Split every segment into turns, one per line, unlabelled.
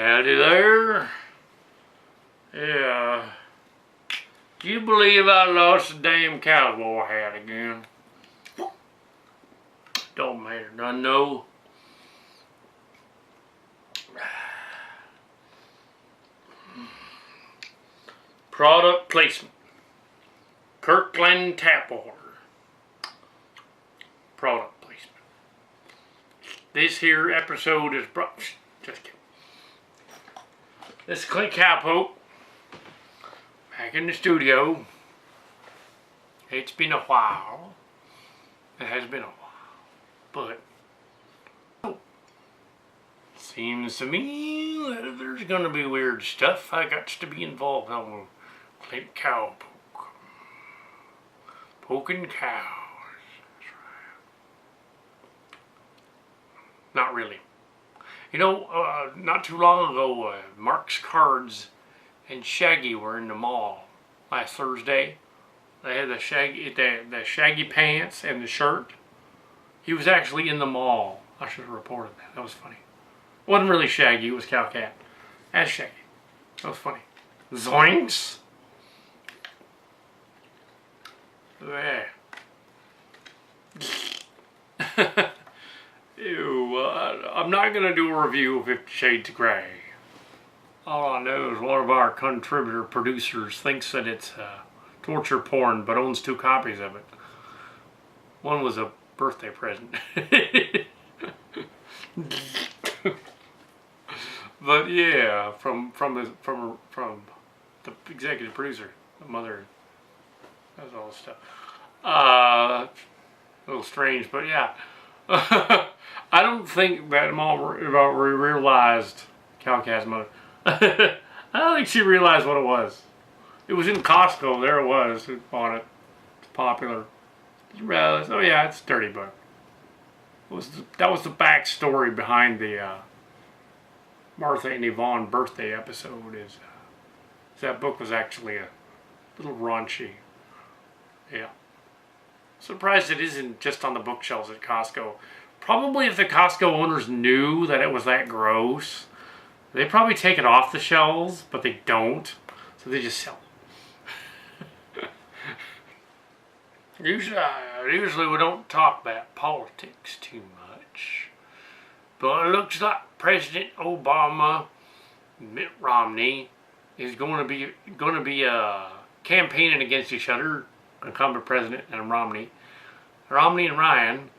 Howdy there. Yeah. Do you believe I lost the damn cowboy hat again? Don't matter, I know. Product placement. Kirkland tap order. Product placement. This here episode is brought. Just kidding. This is Clint Cowpoke. Back in the studio. It's been a while. It has been a while. But seems to me that there's gonna be weird stuff I got to be involved on. Clint Cowpoke. Poking cows. That's right. Not really. You know, not too long ago, Mark's Cards and Shaggy were in the mall last Thursday. They had the shaggy pants and the shirt. He was actually in the mall. I should have reported that. That was funny. It wasn't really Shaggy, it was Cowcat. That's Shaggy. That was funny. Zoinks! There. Ew, I'm not going to do a review of 50 Shades of Grey. All I know is one of our contributor producers thinks that it's torture porn, but owns 2 copies of it. One was a birthday present. But yeah, from the executive producer, the mother. That's all this stuff. A little strange, but yeah. I don't think that Mom realized Cowcat's mother. I don't think she realized what it was. It was in Costco. There it was. Who bought it? It's popular. You realize, oh yeah, it's a $30. That was the backstory behind the Martha and Yvonne birthday episode. Is that book was actually a little raunchy. Yeah. Surprised it isn't just on the bookshelves at Costco. Probably if the Costco owners knew that it was that gross, they'd probably take it off the shelves, but they don't. So they just sell it. Usually we don't talk about politics too much. But it looks like President Obama, Mitt Romney, is going to be campaigning against each other. Incumbent president and Romney and Ryan,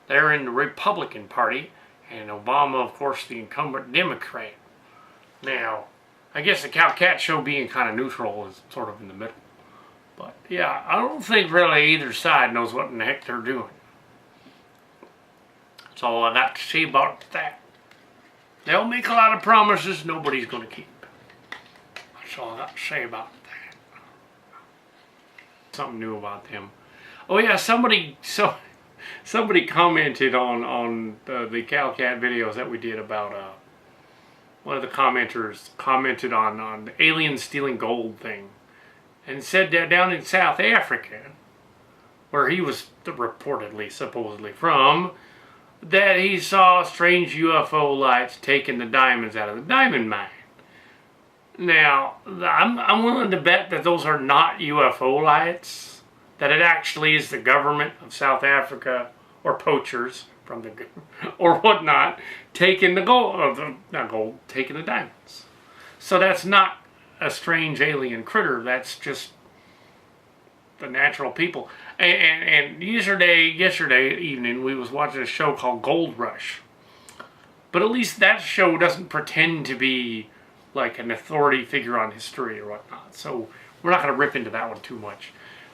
they're in the Republican Party, and Obama, of course, the incumbent Democrat. Now, I guess the Cowcat show being kind of neutral is sort of in the middle. But yeah, I don't think really either side knows what in the heck they're doing. That's all I got to say about that. They'll make a lot of promises nobody's going to keep. That's all I got to say about that. Something new about them. Oh yeah, somebody commented on the Cowcat videos that we did about one of the commenters commented on the aliens stealing gold thing, and said that down in South Africa, where he was supposedly from, that he saw strange UFO lights taking the diamonds out of the diamond mine. Now, I'm willing to bet that those are not UFO lights, that it actually is the government of South Africa, or poachers from the, or whatnot, taking the taking the diamonds. So that's not a strange alien critter, that's just the natural people. And yesterday evening, we was watching a show called Gold Rush. But at least that show doesn't pretend to be like an authority figure on history or whatnot. So we're not going to rip into that one too much.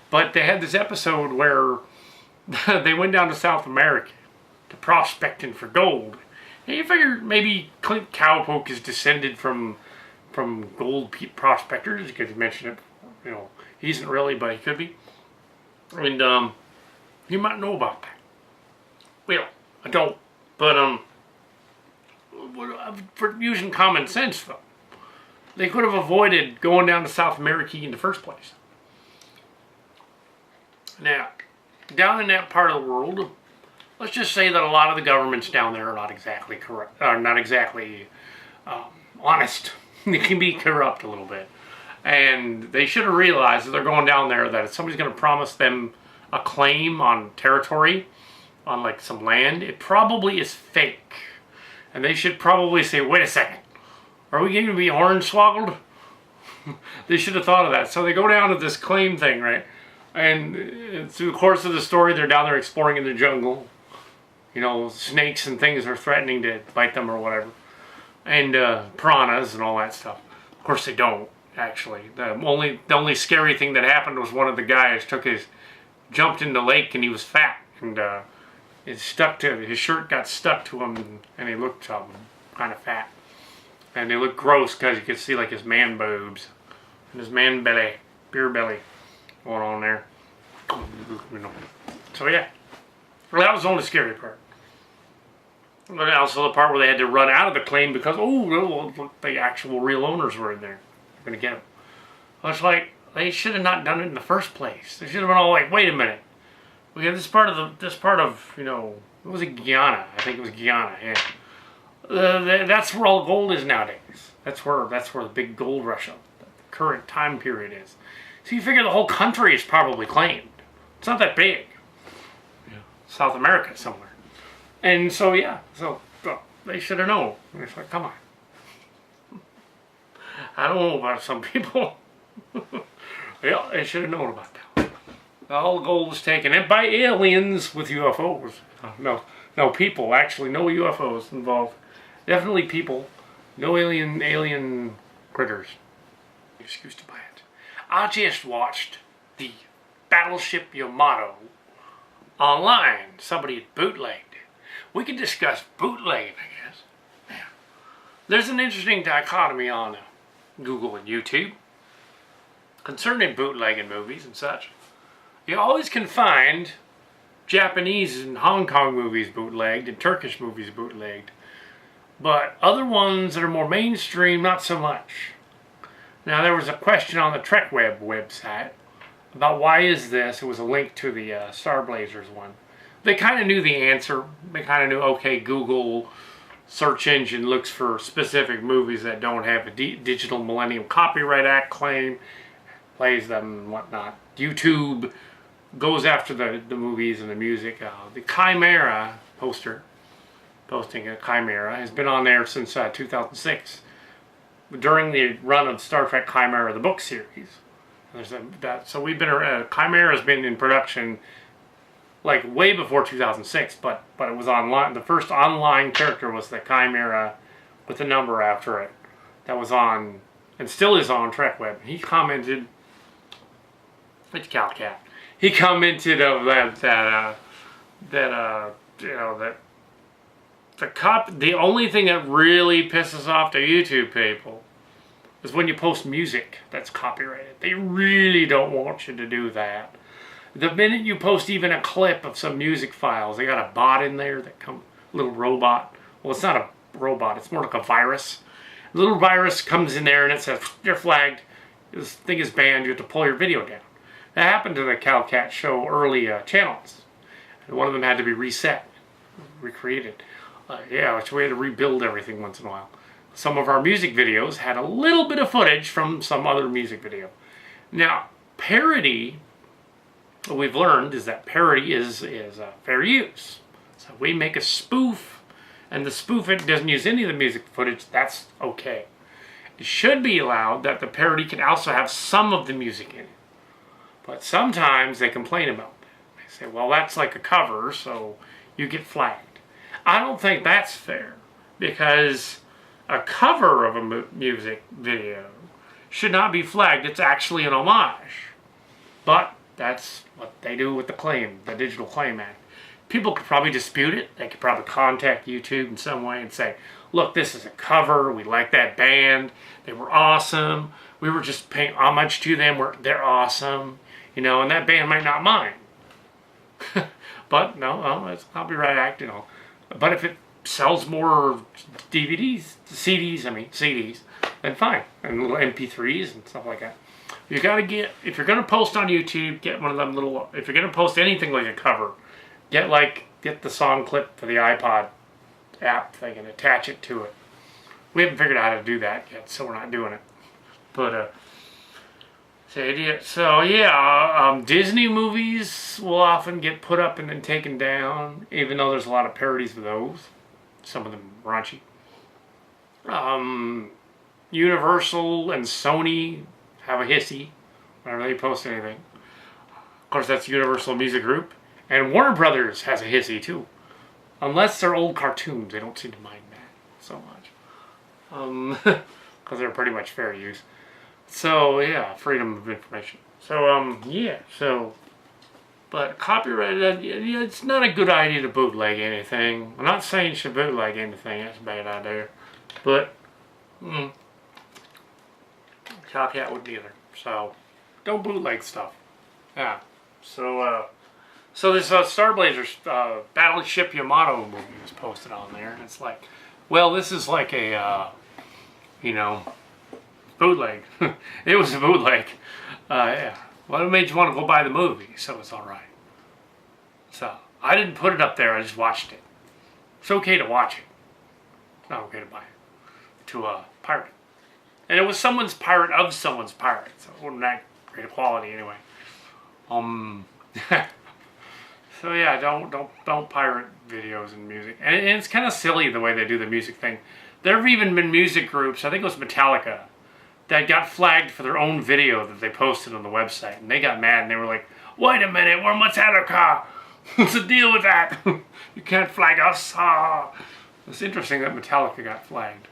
But they had this episode where they went down to South America to prospecting for gold. And you figure maybe Clint Cowpoke is descended from gold prospectors, because you mentioned it. You know, he isn't really, but he could be. And you might know about that. Well, I don't. But for using common sense though, they could have avoided going down to South America in the first place. Now, down in that part of the world, let's just say that a lot of the governments down there are not exactly correct, not exactly honest. They can be corrupt a little bit. And they should have realized that they're going down there that if somebody's going to promise them a claim on territory, on like some land, it probably is fake. And they should probably say, wait a second, are we going to be hornswoggled? They should have thought of that. So they go down to this claim thing, right? And through the course of the story, they're down there exploring in the jungle. You know, snakes and things are threatening to bite them or whatever. And piranhas and all that stuff. Of course they don't, actually. The only scary thing that happened was one of the guys jumped in the lake and he was fat. And his shirt got stuck to him and he looked kind of fat. And they looked gross because you could see like his man boobs. And his man belly, beer belly going on there. So yeah. Well, that was the only scary part. But also the part where they had to run out of the claim because, oh, look, the actual real owners were in there. They're going to get them. Well, it's like, they should have not done it in the first place. They should have been all like, wait a minute. We have this part of, you know, what was it, Guyana? I think it was Guyana, yeah. That's where all the gold is nowadays. That's where the big gold rush of the current time period is. So you figure the whole country is probably claimed. It's not that big. Yeah. South America somewhere. And so, yeah, they should have known. It's like, come on. I don't know about some people. Yeah, they should have known about that. All the gold was taken and by aliens with UFOs. No people, actually, no UFOs involved. Definitely people, no alien critters. Excuse to buy it. I just watched the Battleship Yamato online. Somebody had bootlegged. We could discuss bootlegging, I guess. Yeah. There's an interesting dichotomy on Google and YouTube concerning bootlegging movies and such. You always can find Japanese and Hong Kong movies bootlegged and Turkish movies bootlegged. But other ones that are more mainstream, not so much. Now there was a question on the TrekWeb website about why is this. It was a link to the Star Blazers one. They kind of knew the answer. They kind of knew, okay, Google search engine looks for specific movies that don't have a Digital Millennium Copyright Act claim, plays them and whatnot. YouTube goes after the movies and the music. The Chimera posting a Chimera, has been on there since 2006. During the run of Star Trek Chimera, the book series. So we've been, Chimera has been in production like way before 2006, but it was online. The first online character was the Chimera with a number after it. That was on, and still is on TrekWeb. He commented, it's Calcat. He commented of the only thing that really pisses off the YouTube people is when you post music that's copyrighted. They really don't want you to do that. The minute you post even a clip of some music files, they got a bot in there that comes, a little robot. Well, it's not a robot, it's more like a virus. A little virus comes in there and it says, you're flagged. This thing is banned, you have to pull your video down. That happened to the Calcat show early channels. And one of them had to be reset, recreated. Yeah, so we had to rebuild everything once in a while. Some of our music videos had a little bit of footage from some other music video. Now, parody, what we've learned is that parody is fair use. So we make a spoof, and the spoof it doesn't use any of the music footage, that's okay. It should be allowed that the parody can also have some of the music in it. But sometimes they complain about that. They say, well, that's like a cover, so you get flagged. I don't think that's fair, because a cover of a music video should not be flagged. It's actually an homage. But that's what they do with the Digital Claim Act. People could probably dispute it. They could probably contact YouTube in some way and say, look, this is a cover. We like that band. They were awesome. We were just paying homage to them. They're awesome. You know, and that band might not mind. But, no, it's Copyright Act, you know. But if it sells more CDs, then fine. And little MP3s and stuff like that. You gotta get, if you're gonna post on YouTube, get one of them little, if you're gonna post anything like a cover, get the song clip for the iPod app thing and attach it to it. We haven't figured out how to do that yet, so we're not doing it. But, so yeah, Disney movies will often get put up and then taken down, even though there's a lot of parodies of those. Some of them raunchy. Universal and Sony have a hissy whenever they post anything. Of course, that's Universal Music Group. And Warner Brothers has a hissy too. Unless they're old cartoons, they don't seem to mind that so much. Because they're pretty much fair use. So, yeah, freedom of information. So, yeah, so... But copyright, it's not a good idea to bootleg anything. I'm not saying you should bootleg anything. That's a bad idea. But, Copycat wouldn't either. So, don't bootleg stuff. Yeah. So, so this Star Blazers Battleship Yamato movie was posted on there. And it's like, well, this is like a, you know, bootleg. It was a bootleg. Yeah. Well, it made you want to go buy the movie, so it's alright. So, I didn't put it up there, I just watched it. It's okay to watch it. It's not okay to buy it. To pirate it. And it was someone's pirate of someone's pirate, so it wasn't that great a quality anyway. So yeah, don't pirate videos and music. And it's kind of silly the way they do the music thing. There have even been music groups, I think it was Metallica, that got flagged for their own video that they posted on the website. And they got mad and they were like, wait a minute, we're Metallica. What's the deal with that? You can't flag us. It's interesting that Metallica got flagged.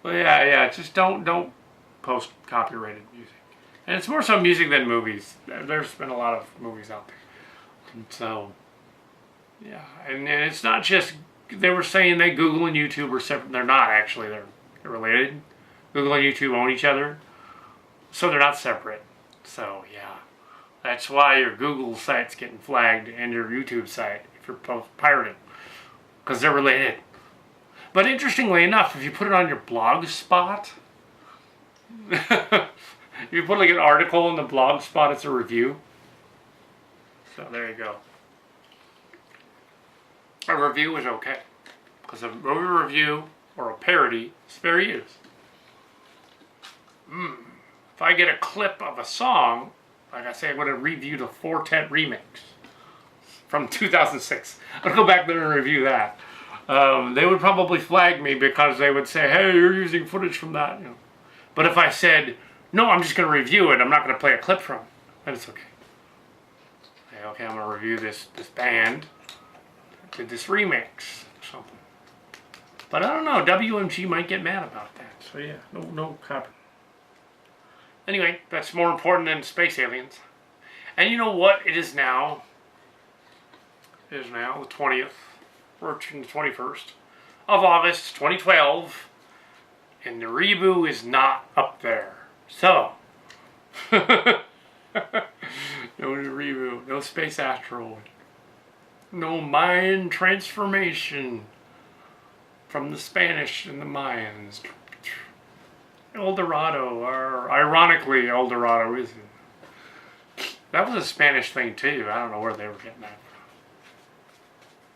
Well, yeah, just don't post copyrighted music. And it's more so music than movies. There's been a lot of movies out there. And so, yeah. And it's not just, they were saying that Google and YouTube are separate. They're not actually. They're related. Google and YouTube own each other. So they're not separate. So, yeah. That's why your Google site's getting flagged and your YouTube site if you're both pirating. Because they're related. But interestingly enough, if you put it on your blog spot, if you put like an article in the blog spot, it's a review. So there you go. A review is okay. Because a movie review or a parody is fair use. If I get a clip of a song, like I say, I'm going to review the 410 remix from 2006. I'm going to go back there and review that. They would probably flag me because they would say, hey, you're using footage from that. You know. But if I said, no, I'm just going to review it, I'm not going to play a clip from it, then it's okay. Okay, I'm going to review this band that did this remix or something. But I don't know, WMG might get mad about that. So yeah, no copy. Anyway, that's more important than space aliens. And you know what it is now? It is now the 20th. We're the 21st of August, 2012. And the Reboot is not up there. So, no Reboot, no space asteroid, no Mayan transformation from the Spanish and the Mayans. El Dorado, or ironically, El Dorado isn't. That was a Spanish thing too. I don't know where they were getting that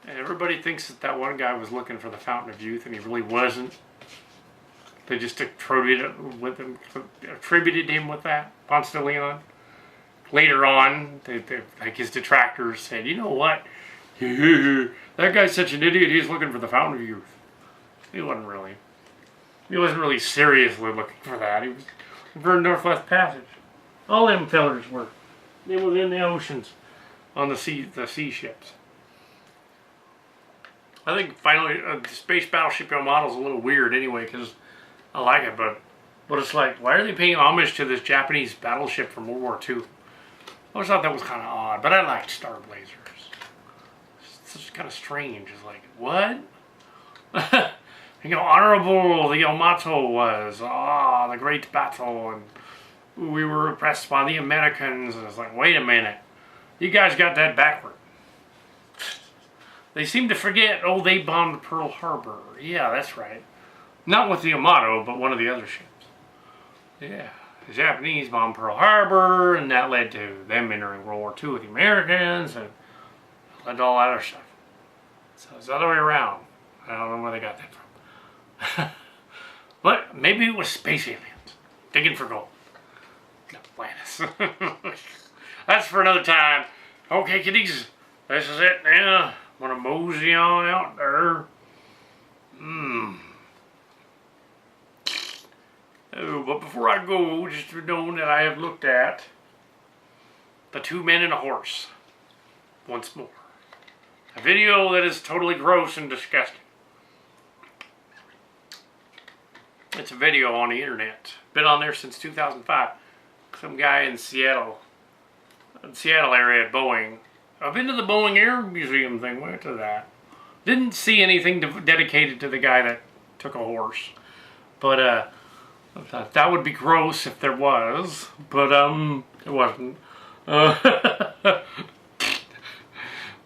from. And everybody thinks that one guy was looking for the Fountain of Youth, and he really wasn't. They just attributed him with that, Ponce de Leon. Later on, like his detractors said, you know what? That guy's such an idiot, he's looking for the Fountain of Youth. He wasn't really. He wasn't really seriously looking for that. He was looking for a Northwest Passage. All them fellers were. They was in the oceans, on the sea ships. I think finally, the Space Battleship Yamato is a little weird anyway, because I like it, but it's like, why are they paying homage to this Japanese battleship from World War II? I always thought that was kind of odd, but I liked Star Blazers. It's just kind of strange. It's like, what? You know, honorable the Yamato was. The great battle, and we were oppressed by the Americans. And it's like, wait a minute. You guys got that backward. They seem to forget, they bombed Pearl Harbor. Yeah, that's right. Not with the Yamato, but one of the other ships. Yeah. The Japanese bombed Pearl Harbor, and that led to them entering World War II with the Americans, and led to all that other stuff. So it's the other way around. I don't know where they got that from. But maybe it was space aliens digging for gold. Atlantis. That's for another time. Okay, kiddies, this is it now. I'm gonna mosey on out there. Oh, but before I go, just to know that I have looked at The Two Men and a Horse once more. A video that is totally gross and disgusting. It's a video on the internet. Been on there since 2005. Some guy in Seattle area at Boeing. I've been to the Boeing Air Museum thing. Went to that. Didn't see anything dedicated to the guy that took a horse. But I thought that would be gross if there was. But it wasn't. But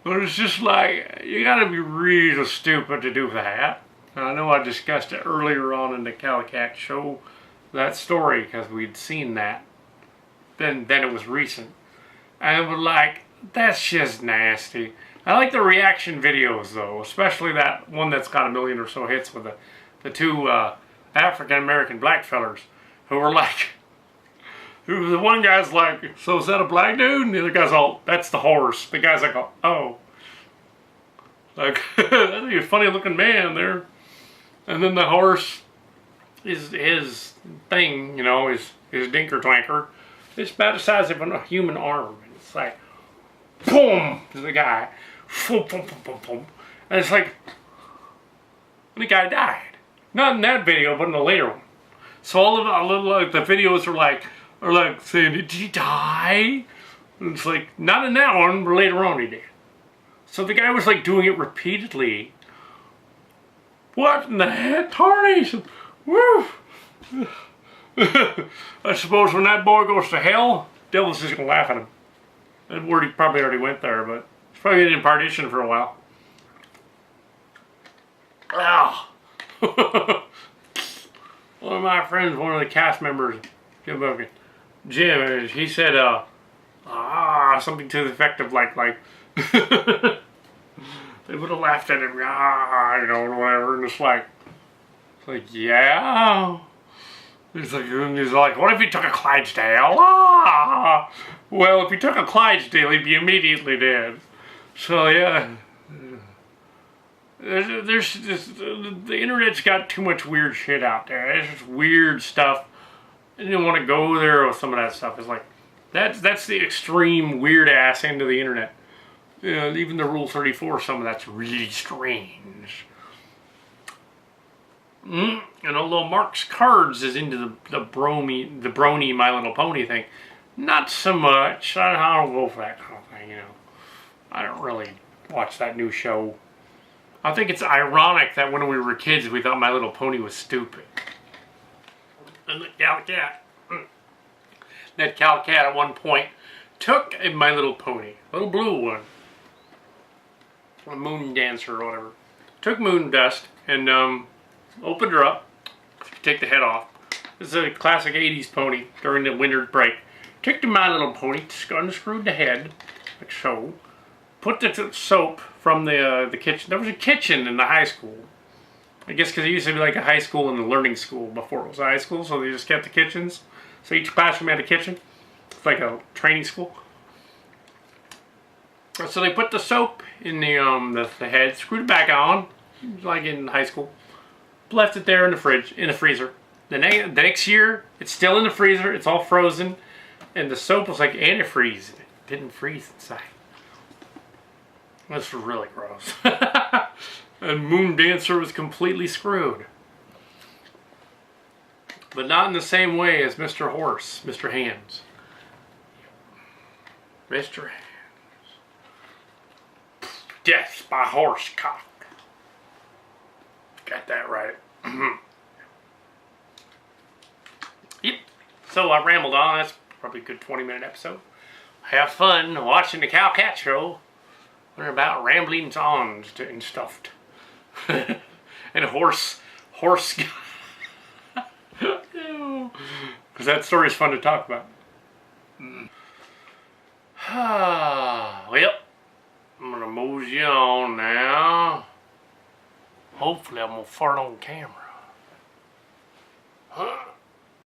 it's just like, you gotta be real stupid to do that. I know I discussed it earlier on in the Cowcat show, that story, because we'd seen that. Then it was recent. And it was like, that's just nasty. I like the reaction videos though, especially that one that's got 1 million or so hits with the two African-American black fellers who were like, the one guy's like, so is that a black dude? And the other guy's all, that's the horse. The guy's like, oh. Like, that'd be a funny looking man there. And then the horse is his thing, you know, his dinker twanker. It's about the size of a human arm. And it's like, boom, to the guy. Boom, boom, boom, boom, boom. And it's like, and the guy died. Not in that video, but in the later one. So all of the videos are like saying, did he die? And it's like, not in that one, but later on he did. So the guy was like doing it repeatedly. What in the heck, tarnation? Woo! I suppose when that boy goes to hell, devil's just gonna laugh at him. That word, he probably already went there, but he's probably in partition for a while. Ah! One of my friends, one of the cast members, Jim, he said, something to the effect of like, they would have laughed at him, you know, whatever, and it's like, yeah. He's like, what if he took a Clydesdale? Well, if he took a Clydesdale, he'd be immediately dead. So, yeah. There's just, the internet's got too much weird shit out there. There's just weird stuff. I didn't want to go there with some of that stuff. It's like, that's the extreme weird ass end of the internet. You know, even the Rule 34, some of that's really strange. And although Mark's Cards is into the brony My Little Pony thing, not so much. I don't go for that kind of thing, you know. I don't really watch that new show. I think it's ironic that when we were kids, we thought My Little Pony was stupid. And the Cowcat. That Cowcat at one point took a My Little Pony, little blue one, a Moon Dancer or whatever, took Moon Dust and opened her up, take the head off. This is a classic 80s pony during the winter break. Took the My Little Pony, unscrewed the head, like so, put the soap from the kitchen. There was a kitchen in the high school. I guess because it used to be like a high school and a learning school before it was a high school, so they just kept the kitchens. So each classroom had a kitchen. It's like a training school. So they put the soap in the head, screwed it back on, like in high school. Left it there in the fridge, in the freezer. The next year, it's still in the freezer. It's all frozen, and the soap was like antifreeze. It didn't freeze inside. This was really gross. And Moon Dancer was completely screwed, but not in the same way as Mr. Horse, Mr. Hands. Mr. Hands. Death by horse cock. Got that right. Yep. So I rambled on. That's probably a good 20-minute episode. Have fun watching the Cowcat show. Learn about ramblings on and stuffed. And horse. Because that story is fun to talk about. Well, I'm gonna mosey on now. Hopefully I'm gonna fart on camera.